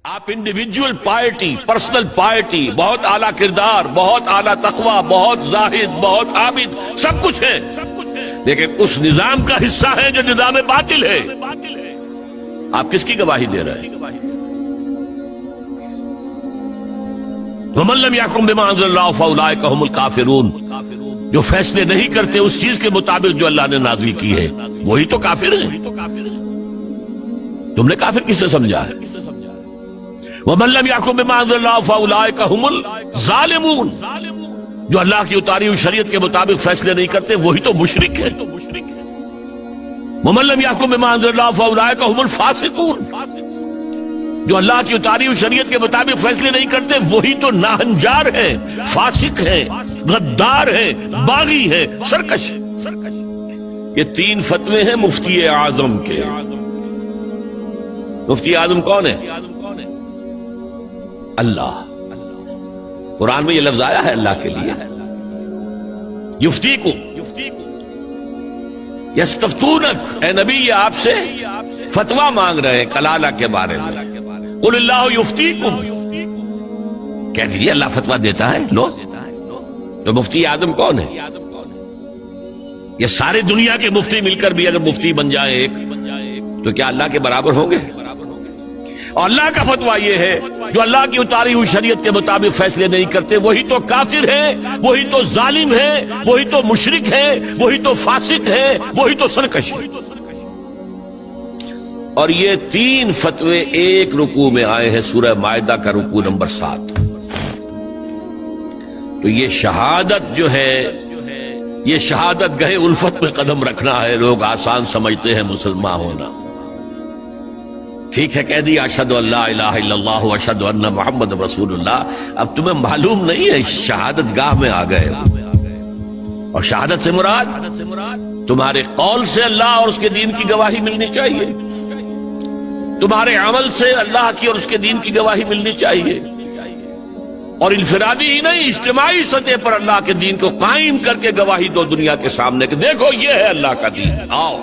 آپ individual پائرٹی، personal پائرٹی، بہت اعلیٰ کردار، بہت اعلیٰ تقوی، بہت زاہد، بہت عابد، سب کچھ ہے، لیکن اس نظام کا حصہ ہے جو نظام باطل ہے۔ آپ کس کی گواہی دے رہے ہیں؟ وَمَن لَّمْ يَحْكُم بِمَا أَنزَلَ اللَّهُ فَأُولَٰئِكَ هُمُ الْكَافِرُونَ، جو فیصلے نہیں کرتے اس چیز کے مطابق جو اللہ نے نازل کی ہے، وہی تو کافر ہیں۔ تم نے کافر کسے سمجھا ہے؟ وَمَن لَّمْ يَحْكُم بِمَا أَنزَلَ اللَّهُ فَأُولَٰئِكَ هُمُ الظَّالِمُونَ، جو اللہ کی اتاری ہوئی شریعت کے مطابق فیصلے نہیں کرتے وہی تو مشرک ہے۔ وَمَن لَّمْ يَحْكُم بِمَا أَنزَلَ اللَّهُ فَأُولَٰئِكَ هُمُ الْفَاسِقُونَ، جو اللہ کی اتاری ہوئی شریعت کے مطابق فیصلے نہیں کرتے وہی تو ناہنجار ہے، فاسق ہے، غدار ہے، باغی ہے، سرکش ہے۔ یہ تین فتوے ہیں مفتی اعظم کے۔ مفتی اعظم کون ہے؟ اللہ۔ قرآن میں یہ لفظ آیا ہے اللہ کے لیے، یفتیکم، یستفتونک، اے نبی یہ آپ سے فتویٰ مانگ رہے ہیں کلالہ کے بارے میں۔ قل اللہ یفتیکم، کہہ دیجیے اللہ فتویٰ دیتا ہے۔ لو، تو مفتی اعظم کون ہے؟ یہ سارے دنیا کے مفتی مل کر بھی اگر مفتی بن جائیں ایک، تو کیا اللہ کے برابر ہوں گے؟ اور اللہ کا فتویٰ یہ ہے جو اللہ کی اتاری ہوئی شریعت کے مطابق فیصلے نہیں کرتے وہی تو کافر ہے، وہی تو ظالم ہے، وہی تو مشرک ہے، وہی تو فاسق ہے، وہی تو سرکش ہے۔ اور یہ تین فتوے ایک رکوع میں آئے ہیں، سورہ مائدہ کا رکوع نمبر 7۔ تو یہ شہادت جو ہے، یہ شہادت گہے الفت میں قدم رکھنا ہے۔ لوگ آسان سمجھتے ہیں مسلمان ہونا۔ ٹھیک ہے، کہہ دیا اشہد ان لا الہ الا اللہ واشہد ان محمد رسول اللہ، اب تمہیں معلوم نہیں ہے شہادت گاہ میں آ گئے ہو۔ اور شہادت سے مراد تمہارے قول سے اللہ اور اس کے دین کی گواہی ملنی چاہیے، تمہارے عمل سے اللہ کی اور اس کے دین کی گواہی ملنی چاہیے، اور انفرادی ہی نہیں اجتماعی سطح پر اللہ کے دین کو قائم کر کے گواہی دو دنیا کے سامنے کہ دیکھو یہ ہے اللہ کا دین، آؤ۔